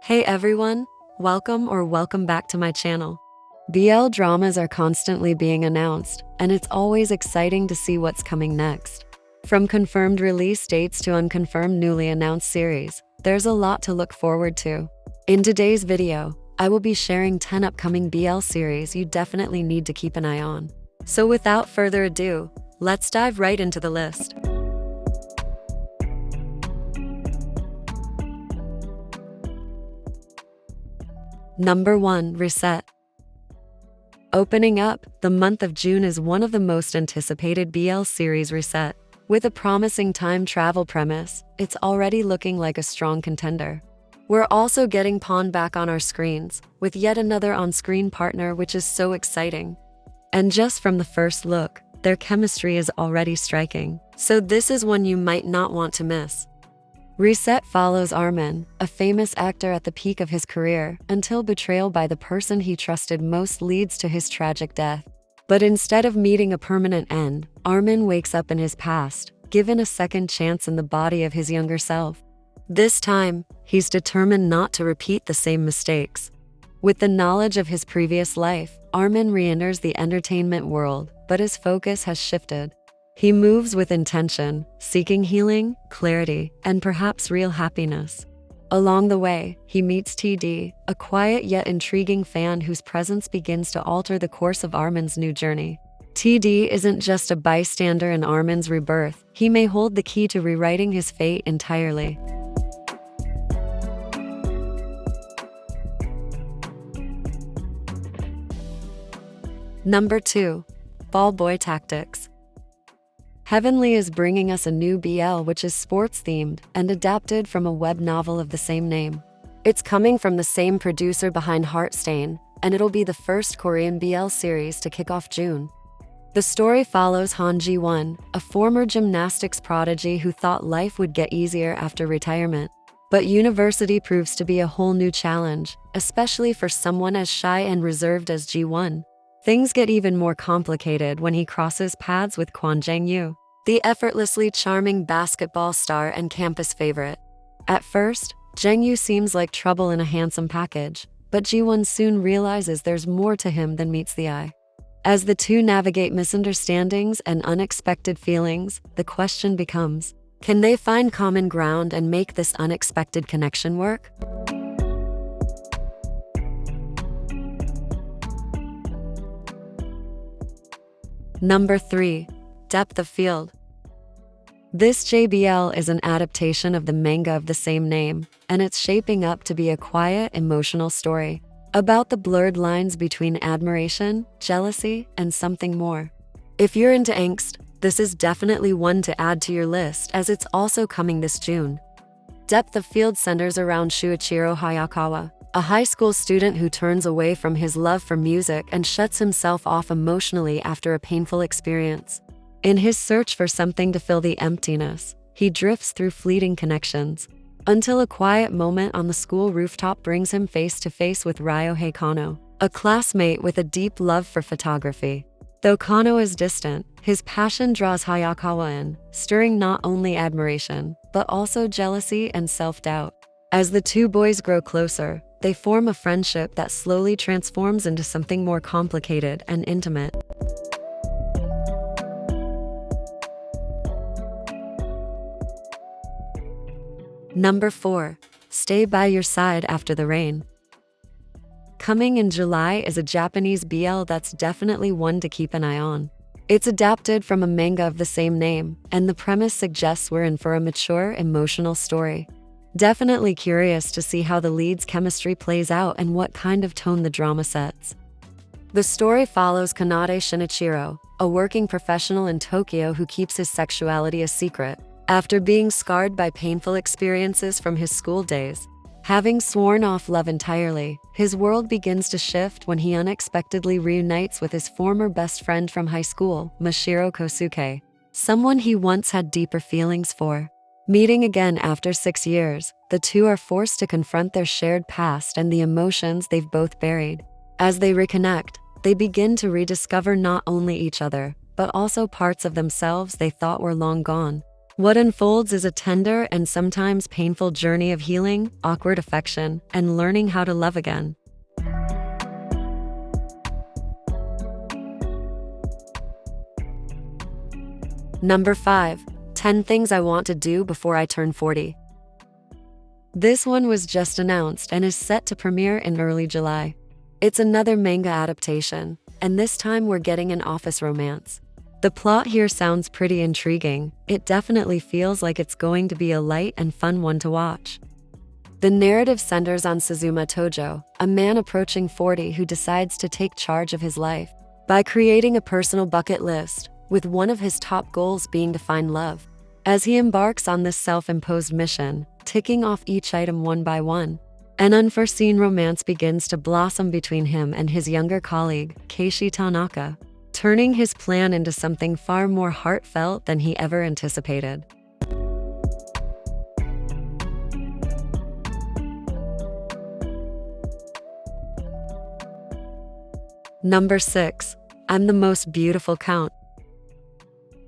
Hey everyone, welcome back to my channel. BL dramas are constantly being announced, and it's always exciting to see what's coming next. From confirmed release dates to unconfirmed newly announced series, there's a lot to look forward to. In today's video, I will be sharing 10 upcoming BL series you definitely need to keep an eye on. So without further ado, let's dive right into the list. Number 1. Reset. Opening up, the month of June is one of the most anticipated BL series. Reset. With a promising time travel premise, it's already looking like a strong contender. We're also getting Pawn back on our screens, with yet another on-screen partner, which is so exciting. And just from the first look, their chemistry is already striking, so this is one you might not want to miss. Reset follows Armin, a famous actor at the peak of his career, until betrayal by the person he trusted most leads to his tragic death. But instead of meeting a permanent end, Armin wakes up in his past, given a second chance in the body of his younger self. This time, he's determined not to repeat the same mistakes. With the knowledge of his previous life, Armin re-enters the entertainment world, but his focus has shifted. He moves with intention, seeking healing, clarity, and perhaps real happiness. Along the way, he meets TD, a quiet yet intriguing fan whose presence begins to alter the course of Armin's new journey. TD isn't just a bystander in Armin's rebirth, he may hold the key to rewriting his fate entirely. Number 2. Ball Boy Tactics. Heavenly is bringing us a new BL which is sports-themed and adapted from a web novel of the same name. It's coming from the same producer behind Heartstain, and it'll be the first Korean BL series to kick off June. The story follows Han Ji-won, a former gymnastics prodigy who thought life would get easier after retirement. But university proves to be a whole new challenge, especially for someone as shy and reserved as Ji-won. Things get even more complicated when he crosses paths with Kwon Jang-yu, the effortlessly charming basketball star and campus favorite. At first, Jang-yu seems like trouble in a handsome package, but Ji-won soon realizes there's more to him than meets the eye. As the two navigate misunderstandings and unexpected feelings, the question becomes, can they find common ground and make this unexpected connection work? Number 3. Depth of Field. This JBL is an adaptation of the manga of the same name, and it's shaping up to be a quiet, emotional story about the blurred lines between admiration, jealousy, and something more. If you're into angst, this is definitely one to add to your list as it's also coming this June. Depth of Field centers around Shuichiro Hayakawa, a high school student who turns away from his love for music and shuts himself off emotionally after a painful experience. In his search for something to fill the emptiness, he drifts through fleeting connections, until a quiet moment on the school rooftop brings him face to face with Ryohei Kano, a classmate with a deep love for photography. Though Kano is distant, his passion draws Hayakawa in, stirring not only admiration, but also jealousy and self-doubt. As the two boys grow closer, they form a friendship that slowly transforms into something more complicated and intimate. Number 4. Stay by Your Side After the Rain. Coming in July is a Japanese BL that's definitely one to keep an eye on. It's adapted from a manga of the same name, and the premise suggests we're in for a mature, emotional story. Definitely curious to see how the lead's chemistry plays out and what kind of tone the drama sets. The story follows Kanade Shinichiro, a working professional in Tokyo who keeps his sexuality a secret. After being scarred by painful experiences from his school days, having sworn off love entirely, his world begins to shift when he unexpectedly reunites with his former best friend from high school, Mashiro Kosuke, someone he once had deeper feelings for. Meeting again after 6 years, the two are forced to confront their shared past and the emotions they've both buried. As they reconnect, they begin to rediscover not only each other, but also parts of themselves they thought were long gone. What unfolds is a tender and sometimes painful journey of healing, awkward affection, and learning how to love again. Number 5. 10 Things I Want to Do Before I Turn 40. This one was just announced and is set to premiere in early July. It's another manga adaptation, and this time we're getting an office romance. The plot here sounds pretty intriguing. It definitely feels like it's going to be a light and fun one to watch. The narrative centers on Suzuma Tojo, a man approaching 40 who decides to take charge of his life by creating a personal bucket list, with one of his top goals being to find love. As he embarks on this self-imposed mission, ticking off each item one by one, an unforeseen romance begins to blossom between him and his younger colleague, Keishi Tanaka, turning his plan into something far more heartfelt than he ever anticipated. Number 6. I'm the Most Beautiful Count.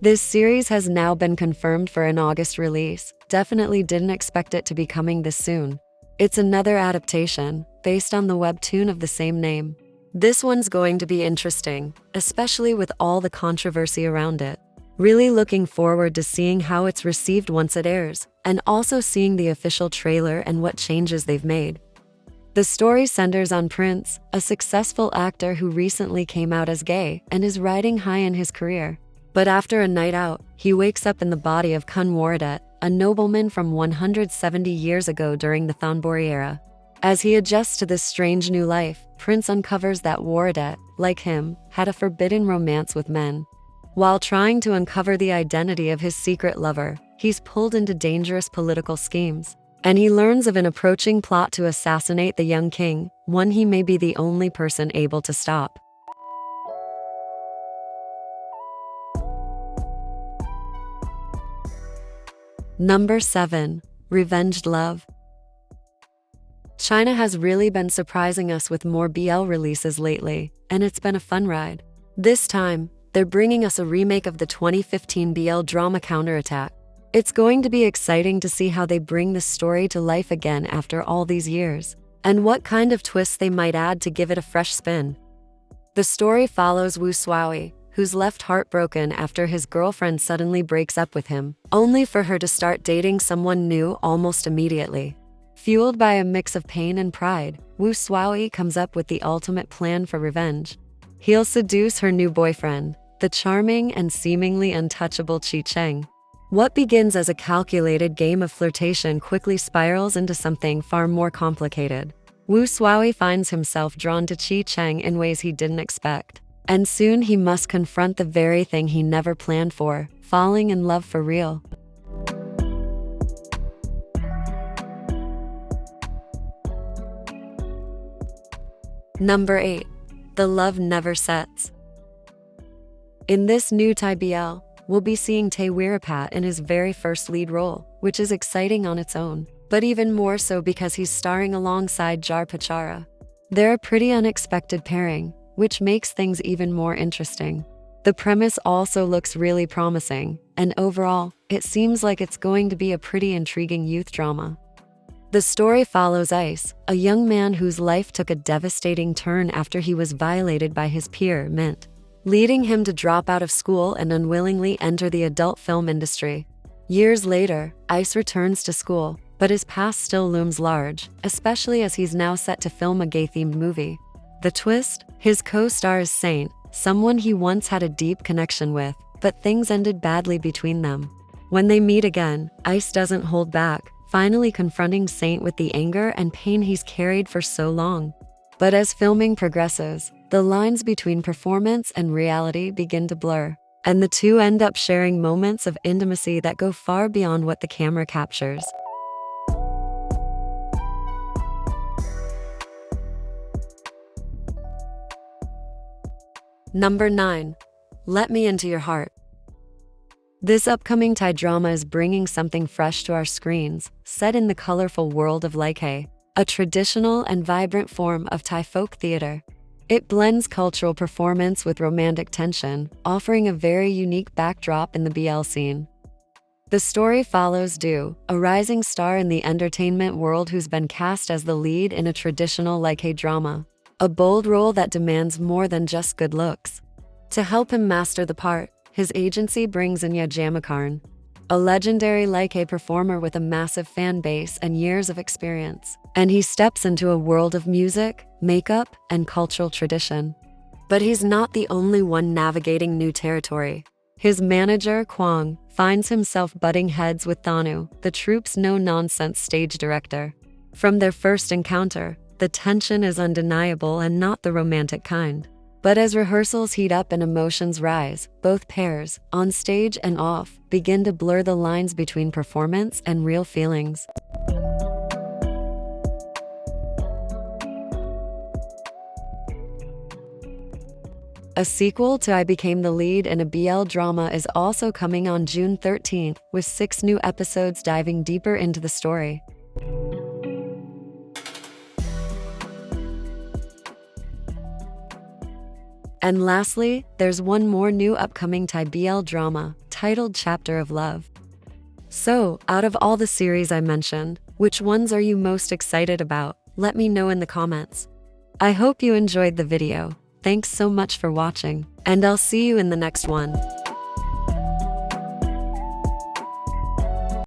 This series has now been confirmed for an August release. Definitely didn't expect it to be coming this soon. It's another adaptation, based on the webtoon of the same name. This one's going to be interesting, especially with all the controversy around it. Really looking forward to seeing how it's received once it airs, and also seeing the official trailer and what changes they've made. The story centers on Prince, a successful actor who recently came out as gay and is riding high in his career. But after a night out, he wakes up in the body of Kun Waradet, a nobleman from 170 years ago during the Thonburi era. As he adjusts to this strange new life, Prince uncovers that Waradet, like him, had a forbidden romance with men. While trying to uncover the identity of his secret lover, he's pulled into dangerous political schemes, and he learns of an approaching plot to assassinate the young king, one he may be the only person able to stop. Number 7. Revenged Love. China has really been surprising us with more BL releases lately, and it's been a fun ride. This time, they're bringing us a remake of the 2015 BL drama Counterattack. It's going to be exciting to see how they bring the story to life again after all these years, and what kind of twists they might add to give it a fresh spin. The story follows Wu Suaoi, who's left heartbroken after his girlfriend suddenly breaks up with him, only for her to start dating someone new almost immediately. Fueled by a mix of pain and pride, Wu Suaoi comes up with the ultimate plan for revenge. He'll seduce her new boyfriend, the charming and seemingly untouchable Qi Cheng. What begins as a calculated game of flirtation quickly spirals into something far more complicated. Wu Suaoi finds himself drawn to Qi Cheng in ways he didn't expect, and soon he must confront the very thing he never planned for, falling in love for real. Number 8. The Love Never Sets. In this new Thai BL, we'll be seeing Tae Weerapat in his very first lead role, which is exciting on its own, but even more so because he's starring alongside Jar Pachara. They're a pretty unexpected pairing, which makes things even more interesting. The premise also looks really promising, and overall, it seems like it's going to be a pretty intriguing youth drama. The story follows Ice, a young man whose life took a devastating turn after he was violated by his peer, Mint, leading him to drop out of school and unwillingly enter the adult film industry. Years later, Ice returns to school, but his past still looms large, especially as he's now set to film a gay-themed movie. The twist? His co-star is Saint, someone he once had a deep connection with, but things ended badly between them. When they meet again, Ice doesn't hold back, finally confronting Saint with the anger and pain he's carried for so long. But as filming progresses, the lines between performance and reality begin to blur, and the two end up sharing moments of intimacy that go far beyond what the camera captures. Number 9. Let Me Into Your Heart. This upcoming Thai drama is bringing something fresh to our screens, set in the colorful world of Laikhe, a traditional and vibrant form of Thai folk theater. It blends cultural performance with romantic tension, offering a very unique backdrop in the BL scene. The story follows Du, a rising star in the entertainment world who's been cast as the lead in a traditional Like drama, a bold role that demands more than just good looks. To help him master the part, his agency brings in Yajamakarn, a legendary Like performer with a massive fan base and years of experience, and he steps into a world of music, makeup, and cultural tradition. But he's not the only one navigating new territory. His manager, Kwang, finds himself butting heads with Thanu, the troupe's no-nonsense stage director. From their first encounter, the tension is undeniable and not the romantic kind. But as rehearsals heat up and emotions rise, both pairs, on stage and off, begin to blur the lines between performance and real feelings. A sequel to I Became the Lead in a BL drama is also coming on June 13th, with 6 new episodes diving deeper into the story. And lastly, there's one more new upcoming Thai BL drama, titled Chapter of Love. So, out of all the series I mentioned, which ones are you most excited about? Let me know in the comments. I hope you enjoyed the video. Thanks so much for watching, and I'll see you in the next one.